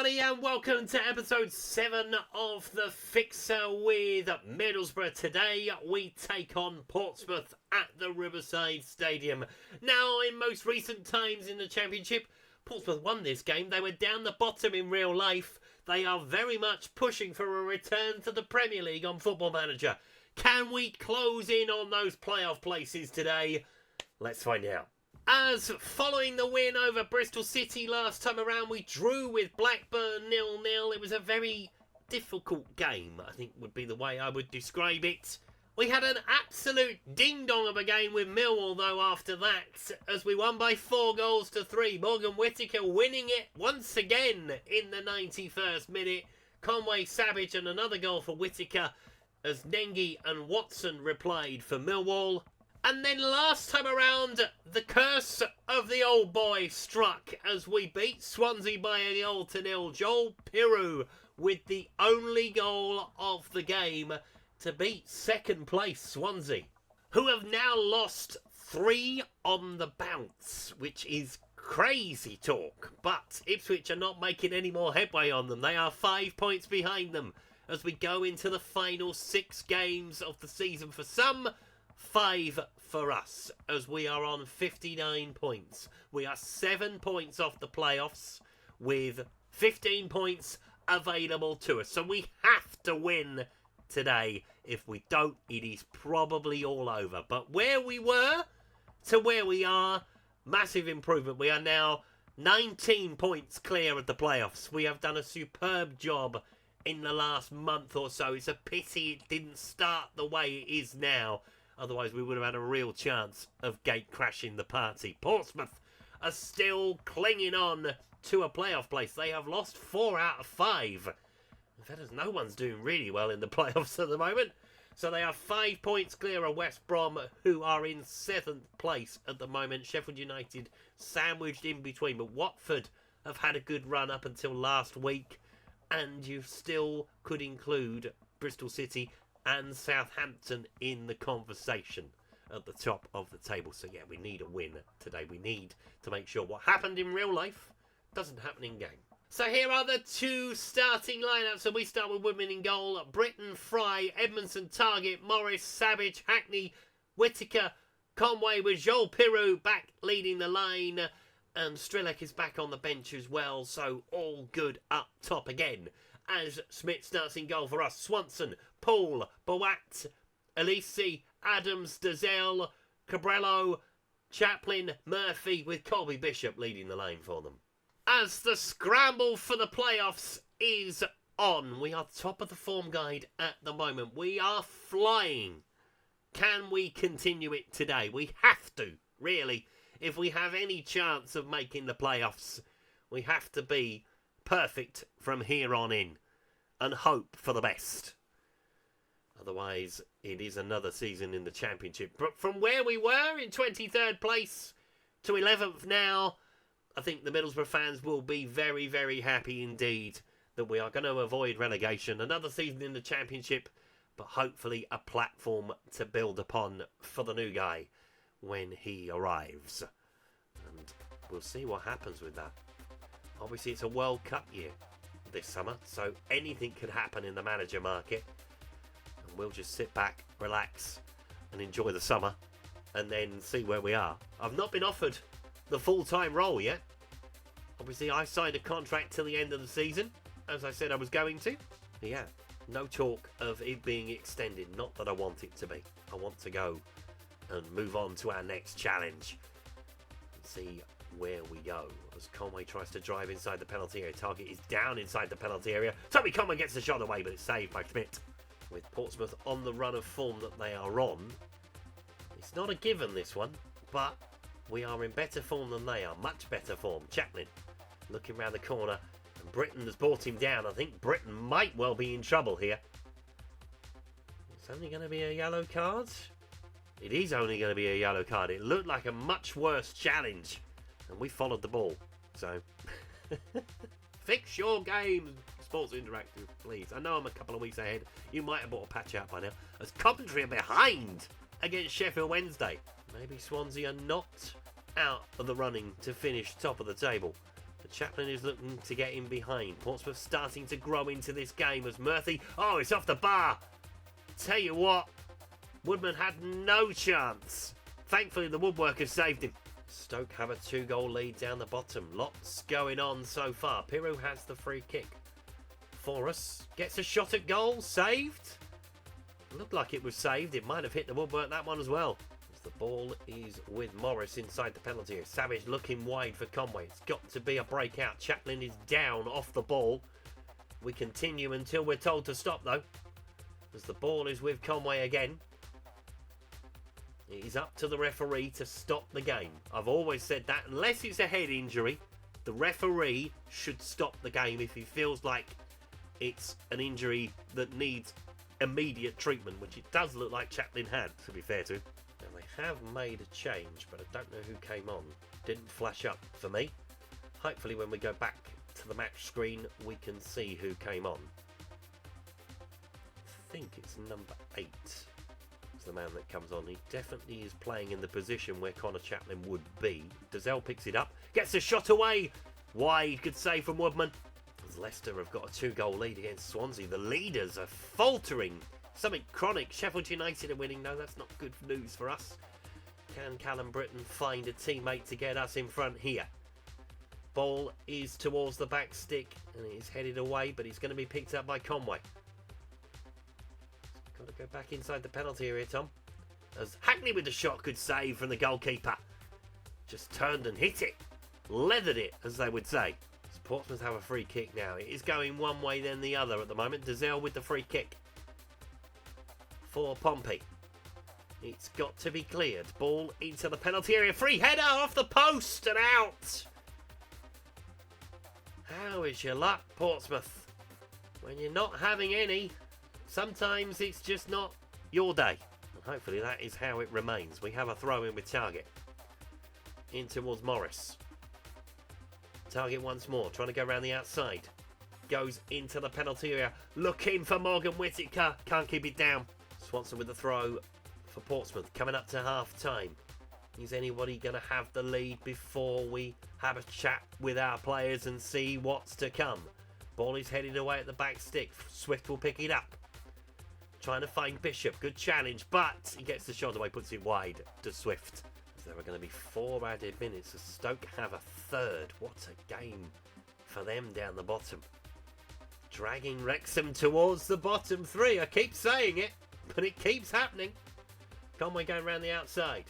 everybody, and welcome to episode 7 of the Fixer with Middlesbrough. Today we take on Portsmouth at the Riverside Stadium. Now, in most recent times in the Championship, Portsmouth won this game. They were down the bottom in real life. They are very much pushing for a return to the Premier League on Football Manager. Can we close in on those playoff places today? Let's find out. As following the win over Bristol City last time around, we drew with Blackburn 0-0. It was a very difficult game, I think would be the way I would describe it. We had an absolute ding-dong of a game with Millwall, though, after that, as we won by 4-3. Morgan Whittaker winning it once again in the 91st minute. Conway Savage and another goal for Whittaker as Nengi and Watson replied for Millwall. And then last time around, the curse of the old boy struck as we beat Swansea by a 0-0. Joel Piroux with the only goal of the game to beat second place Swansea, who have now lost 3 on the bounce, which is crazy talk. But Ipswich are not making any more headway on them. They are 5 points behind them as we go into the final 6 games of the season for some, 5 for us, as we are on 59 points. We are 7 points off the playoffs with 15 points available to us. So we have to win today. If we don't, it is probably all over. But where we were to where we are, massive improvement. We are now 19 points clear of the playoffs. We have done a superb job in the last month or so. It's a pity it didn't start the way it is now. Otherwise, we would have had a real chance of gate crashing the party. Portsmouth are still clinging on to a playoff place. They have lost 4 out of 5. In fact, as no one's doing really well in the playoffs at the moment. So they are 5 points clear of West Brom, who are in 7th place at the moment. Sheffield United sandwiched in between. But Watford have had a good run up until last week. And you still could include Bristol City and Southampton in the conversation at the top of the table. So yeah, we need a win today. We need to make sure what happened in real life doesn't happen in game. So here are the 2 starting lineups. So we start with Woodman in goal. Britton, Fry, Edmondson, Target, Morris, Savage, Hackney, Whittaker, Conway with Joel Piroux back leading the line. And Strelec is back on the bench as well. So all good up top again. As Smith starts in goal for us. Swanson, Paul, Boat, Elise, Adams, Dazelle, Cabrello, Chaplin, Murphy with Colby Bishop leading the lane for them. As the scramble for the playoffs is on, we are top of the form guide at the moment. We are flying. Can we continue it today? We have to, really. If we have any chance of making the playoffs, we have to be perfect from here on in and hope for the best. Otherwise, it is another season in the Championship. But from where we were in 23rd place to 11th now, I think the Middlesbrough fans will be very, very happy indeed that we are going to avoid relegation. Another season in the Championship, but hopefully a platform to build upon for the new guy when he arrives. And we'll see what happens with that. Obviously, it's a World Cup year this summer, so anything could happen in the manager market. And we'll just sit back, relax, and enjoy the summer, and then see where we are. I've not been offered the full-time role yet. Obviously, I signed a contract till the end of the season, as I said I was going to. But yeah, no talk of it being extended. Not that I want it to be. I want to go and move on to our next challenge and see where we go. As Conway tries to drive inside the penalty area. Target is down inside the penalty area. Toby Conway gets the shot away, but it's saved by Schmidt. With Portsmouth on the run of form that they are on, it's not a given, this one, but we are in better form than they are. Much better form. Chaplin looking round the corner, and Britton has brought him down. I think Britton might well be in trouble here. It's only going to be a yellow card. It is only going to be a yellow card. It looked like a much worse challenge, and we followed the ball. So, fix your game, Sports Interactive, please. I know I'm a couple of weeks ahead. You might have bought a patch out by now. As Coventry are behind against Sheffield Wednesday. Maybe Swansea are not out of the running to finish top of the table. The Chaplin is looking to get in behind. Portsmouth starting to grow into this game as Murphy... Oh, it's off the bar. Tell you what, Woodman had no chance. Thankfully, the woodworkers saved him. Stoke have a 2-goal lead down the bottom. Lots going on so far. Pirou has the free kick for us. Gets a shot at goal. Saved. Looked like it was saved. It might have hit the woodwork, that one as well. As the ball is with Morris inside the penalty area. Savage looking wide for Conway. It's got to be a breakout. Chaplin is down off the ball. We continue until we're told to stop, though. As the ball is with Conway again. It is up to the referee to stop the game. I've always said that unless it's a head injury, the referee should stop the game if he feels like it's an injury that needs immediate treatment, which it does look like Chaplin had, to be fair to him. Now they have made a change, but I don't know who came on. Didn't flash up for me. Hopefully when we go back to the match screen, we can see who came on. I think it's number 8. The man that comes on. He definitely is playing in the position where Connor Chaplin would be. Dazelle picks it up, gets a shot away. Wide, good save from Woodman. As Leicester have got a 2-goal lead against Swansea. The leaders are faltering. Something chronic. Sheffield United are winning. No, that's not good news for us. Can Callum Britton find a teammate to get us in front here? Ball is towards the back stick and it is headed away, but it's going to be picked up by Conway. Got to go back inside the penalty area, Tom. As Hackney with the shot, good save from the goalkeeper. Just turned and hit it. Leathered it, as they would say. As Portsmouth have a free kick now. It is going one way then the other at the moment. Dazelle with the free kick for Pompey. It's got to be cleared. Ball into the penalty area. Free header off the post and out. How is your luck, Portsmouth? When you're not having any... Sometimes it's just not your day. And hopefully that is how it remains. We have a throw in with Target. In towards Morris. Target once more. Trying to go around the outside. Goes into the penalty area. Looking for Morgan Whittaker. Can't keep it down. Swanson with the throw for Portsmouth. Coming up to half time. Is anybody going to have the lead before we have a chat with our players and see what's to come? Ball is headed away at the back stick. Swift will pick it up. Trying to find Bishop. Good challenge, but he gets the shot away, puts it wide to Swift. As there are going to be 4 added minutes as Stoke have a third. What a game for them down the bottom. Dragging Wrexham towards the bottom 3. I keep saying it, but it keeps happening. Conway going around the outside.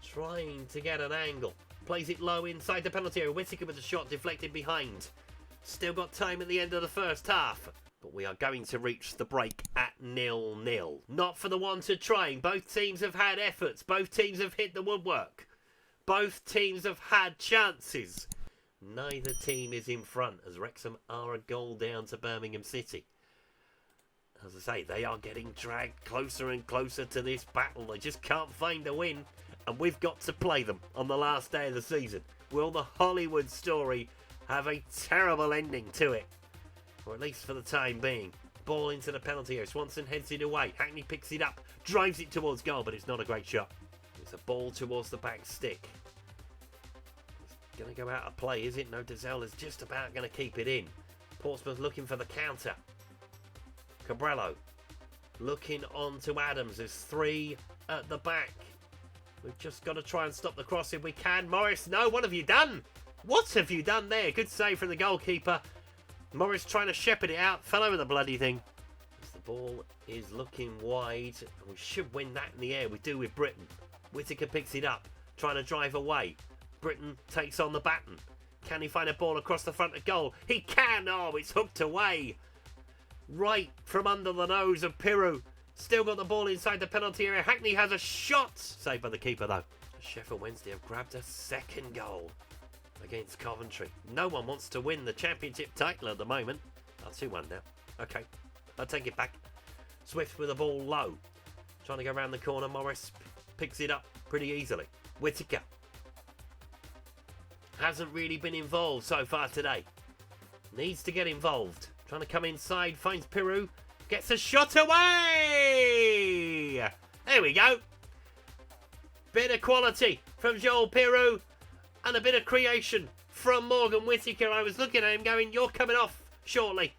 Trying to get an angle. Plays it low inside the penalty area. Whittaker with the shot deflected behind. Still got time at the end of the first half. But we are going to reach the break at 0-0. Not for the want of trying. Both teams have had efforts. Both teams have hit the woodwork. Both teams have had chances. Neither team is in front as Wrexham are a goal down to Birmingham City. As I say, they are getting dragged closer and closer to this battle. They just can't find a win. And we've got to play them on the last day of the season. Will the Hollywood story have a terrible ending to it? Or at least for the time being. Ball into the penalty area. Swanson heads it away. Hackney picks it up. Drives it towards goal, but it's not a great shot. It's a ball towards the back stick. It's going to go out of play, is it? No, Dazelle is just about going to keep it in. Portsmouth looking for the counter. Cabrello looking on to Adams. There's 3 at the back. We've just got to try and stop the cross if we can. Morris, no, what have you done? What have you done there? Good save from the goalkeeper. Morris trying to shepherd it out. Fell over the bloody thing. As the ball is looking wide. And we should win that in the air. We do with Britton. Whittaker picks it up. Trying to drive away. Britton takes on the baton. Can he find a ball across the front of goal? He can. Oh, it's hooked away. Right from under the nose of Pirou. Still got the ball inside the penalty area. Hackney has a shot. Saved by the keeper though. Sheffield Wednesday have grabbed a second goal against Coventry. No one wants to win the championship title at the moment. 2-1 now. Okay, I'll take it back. Swift with the ball low. Trying to go around the corner. Morris picks it up pretty easily. Whittaker hasn't really been involved so far today. Needs to get involved. Trying to come inside. Finds Pirou. Gets a shot away. There we go. Bit of quality from Joel Pirou. And a bit of creation from Morgan Whittaker. I was looking at him going, you're coming off shortly.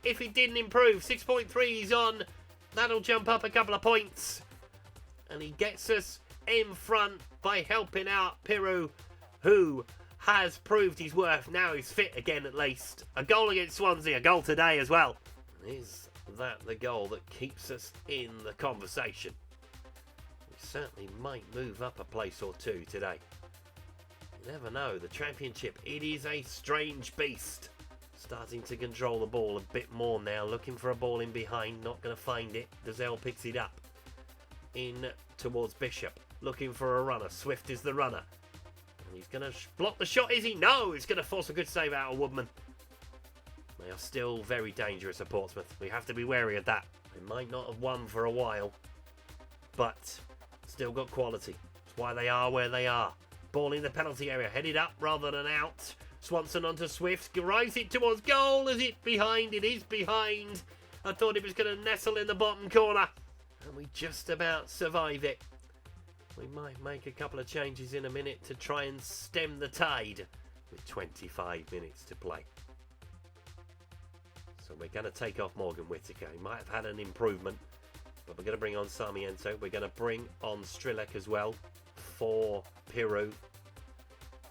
If he didn't improve, 6.3 he's on. That'll jump up a couple of points. And he gets us in front by helping out Piru, who has proved his worth. Now he's fit again at least. A goal against Swansea, a goal today as well. Is that the goal that keeps us in the conversation? We certainly might move up a place or two today. You never know. The Championship, it is a strange beast. Starting to control the ball a bit more now. Looking for a ball in behind. Not going to find it. Dazelle picks it up. In towards Bishop. Looking for a runner. Swift is the runner. And he's going to block the shot, is he? No! He's going to force a good save out of Woodman. They are still very dangerous at Portsmouth. We have to be wary of that. They might not have won for a while, but still got quality. That's why they are where they are. Ball in the penalty area, headed up rather than out. Swanson onto Swift, drives it towards goal. Is it behind? It is behind. I thought it was going to nestle in the bottom corner, and we just about survive it. We might make a couple of changes in a minute to try and stem the tide with 25 minutes to play. So we're going to take off Morgan Whittaker. He might have had an improvement, but we're going to bring on Sarmiento. We're going to bring on Strilek as well for Piru.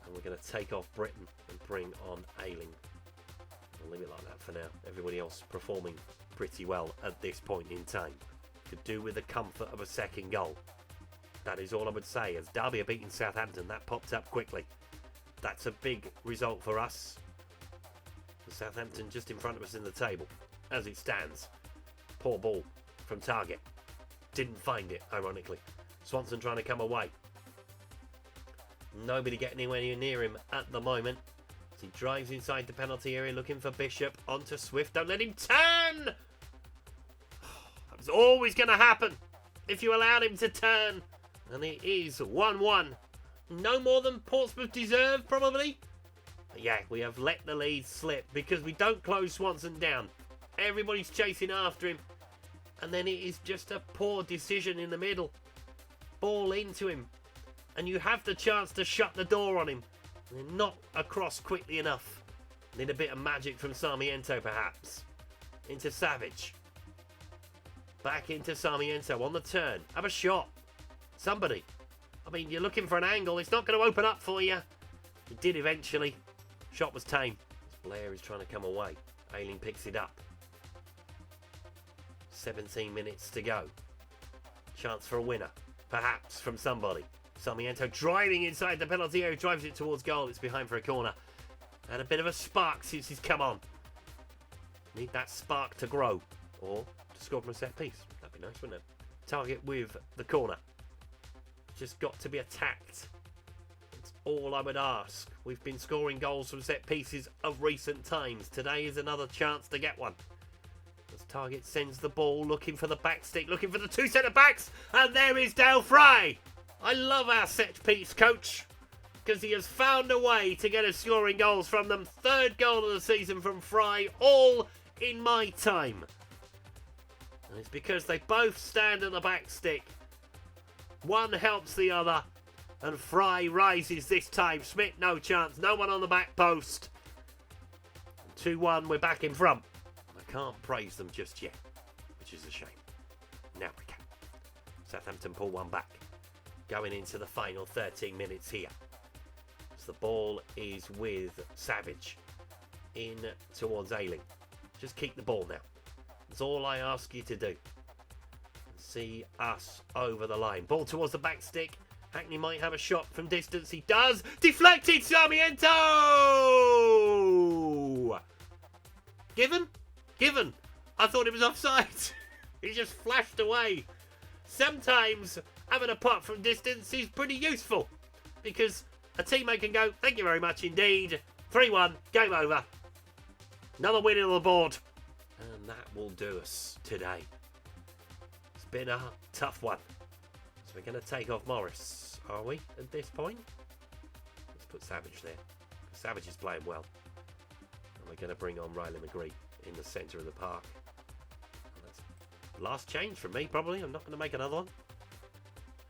And we're going to take off Britain and bring on Ayling. I'll leave it like that for now. Everybody else performing pretty well at this point in time. Could do with the comfort of a second goal. That is all I would say. As Derby are beating Southampton, that popped up quickly. That's a big result for us. Southampton just in front of us in the table as it stands. Poor ball from target. Didn't find it, ironically. Swanson trying to come away. Nobody getting anywhere near him at the moment. As he drives inside the penalty area looking for Bishop. Onto Swift. Don't let him turn! That was always going to happen if you allowed him to turn. And it is 1-1. No more than Portsmouth deserve, probably. Yeah, we have let the lead slip because we don't close Swanson down. Everybody's chasing after him. And then it is just a poor decision in the middle. Ball into him. And you have the chance to shut the door on him. And then not across quickly enough. Need a bit of magic from Sarmiento perhaps. Into Savage. Back into Sarmiento on the turn. Have a shot. Somebody. I mean, you're looking for an angle. It's not going to open up for you. It did eventually. Shot was tame. Blair is trying to come away. Ayling picks it up. 17 minutes to go. Chance for a winner. Perhaps from somebody. Sarmiento driving inside the penalty area. Drives it towards goal. It's behind for a corner. Had a bit of a spark since he's come on. Need that spark to grow. Or to score from a set piece. That'd be nice, wouldn't it? Target with the corner. Just got to be attacked. All I would ask. We've been scoring goals from set pieces of recent times. Today is another chance to get one. As Target sends the ball, looking for the back stick, looking for the two centre backs, and there is Dale Fry. I love our set piece coach because he has found a way to get us scoring goals from them. Third goal of the season from Fry, all in my time. And it's because they both stand on the back stick. One helps the other. And Fry rises this time. Smith, no chance. No one on the back post. 2-1, we're back in front. I can't praise them just yet, which is a shame. Now we can. Southampton pull one back. Going into the final 13 minutes here. As the ball is with Savage. In towards Ayling. Just keep the ball now. That's all I ask you to do. See us over the line. Ball towards the back stick. Hackney might have a shot from distance. He does. Deflected, Sarmiento! Given? Given. I thought it was offside. He just flashed away. Sometimes having a putt from distance is pretty useful because a teammate can go, thank you very much indeed. 3-1, game over. Another win on the board. And that will do us today. It's been a tough one. So we're going to take off Morris. Are we at this point? Let's put Savage there. Savage is playing well. And we're going to bring on Riley McGree in the centre of the park. And that's last change from me, probably. I'm not going to make another one.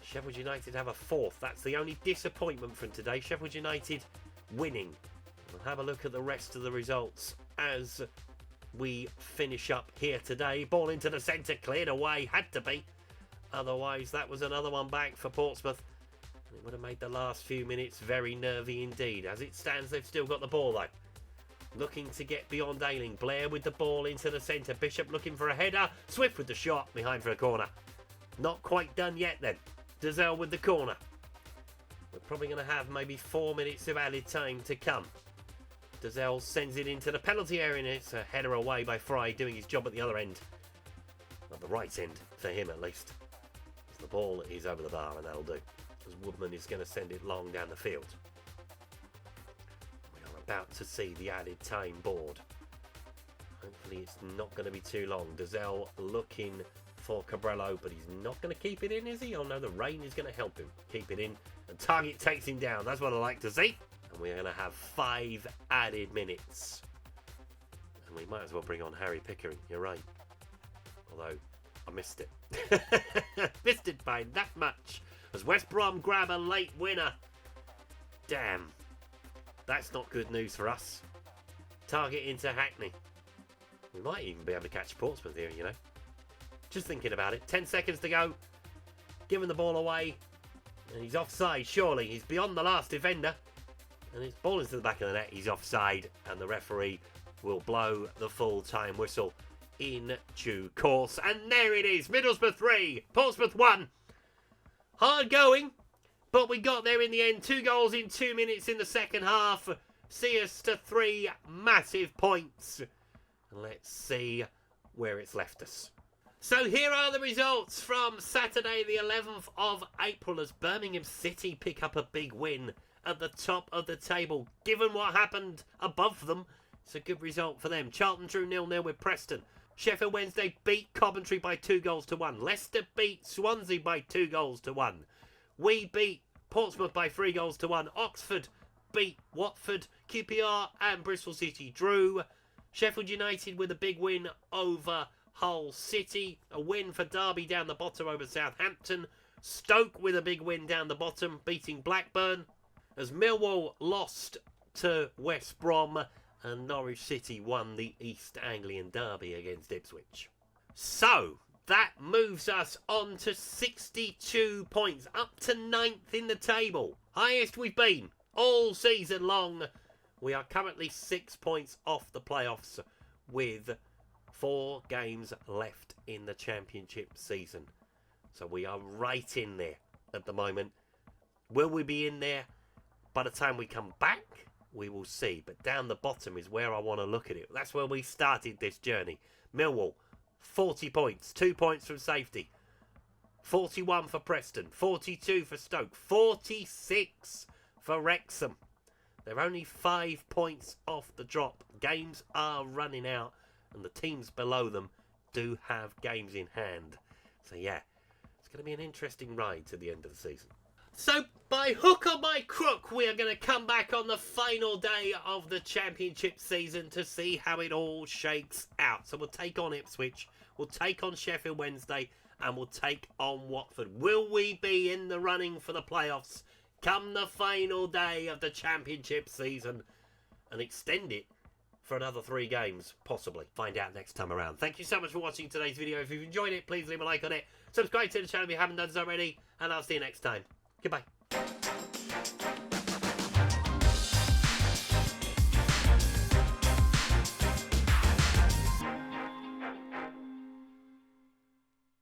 Sheffield United have a fourth. That's the only disappointment from today. Sheffield United winning. have a look at the rest of the results as we finish up here today. Ball into the centre, cleared away, had to be. Otherwise, that was another one back for Portsmouth. It would have made the last few minutes very nervy indeed. As it stands, they've still got the ball though. Looking to get beyond Ayling. Blair with the ball into the centre. Bishop looking for a header. Swift with the shot behind for a corner. Not quite done yet then. Dazelle with the corner. We're probably going to have maybe 4 minutes of added time to come. Dazelle sends it into the penalty area and it's a header away by Fry doing his job at the other end. At the right end, for him at least. As the ball is over the bar and that'll do. As Woodman is going to send it long down the field. We are about to see the added time board. Hopefully it's not going to be too long. Dazelle looking for Cabrello, but he's not going to keep it in, is he? Oh no, the rain is going to help him keep it in. And Target takes him down. That's what I like to see. And we're going to have 5 added minutes. And we might as well bring on Harry Pickering. You're right. Although, I missed it. Missed it by that much. As West Brom grab a late winner. Damn. That's not good news for us. Target into Hackney. We might even be able to catch Portsmouth here, you know. Just thinking about it. 10 seconds to go. Giving the ball away. And he's offside, surely. He's beyond the last defender. And his ball into the back of the net. He's offside. And the referee will blow the full-time whistle in due course. And there it is. Middlesbrough 3. Portsmouth 1. Hard going. But we got there in the end. 2 goals in 2 minutes in the second half. See us to 3 massive points. And let's see where it's left us. So here are the results from Saturday the 11th of April as Birmingham City pick up a big win at the top of the table. Given what happened above them, it's a good result for them. Charlton drew 0-0 with Preston. Sheffield Wednesday beat Coventry by 2-1. Leicester beat Swansea by 2-1. We beat Portsmouth by 3-1. Oxford beat Watford. QPR and Bristol City drew. Sheffield United with a big win over Hull City. A win for Derby down the bottom over Southampton. Stoke with a big win down the bottom, beating Blackburn. As Millwall lost to West Brom and Norwich City won the East Anglian Derby against Ipswich. So, that moves us on to 62 points, up to 9th in the table. Highest we've been all season long. We are currently 6 points off the playoffs with 4 games left in the championship season. So we are right in there at the moment. Will we be in there by the time we come back? We will see. But down the bottom is where I want to look at it. That's where we started this journey. Millwall, 40 points. 2 points from safety. 41 for Preston. 42 for Stoke. 46 for Wrexham. They're only 5 points off the drop. Games are running out. And the teams below them do have games in hand. So yeah, it's going to be an interesting ride to the end of the season. So by hook or by crook, we are going to come back on the final day of the championship season to see how it all shakes out. So we'll take on Ipswich, we'll take on Sheffield Wednesday, and we'll take on Watford. Will we be in the running for the playoffs come the final day of the championship season and extend it for another 3 games, possibly? Find out next time around. Thank you so much for watching today's video. If you've enjoyed it, please leave a like on it. Subscribe to the channel if you haven't done so already. And I'll see you next time. Goodbye.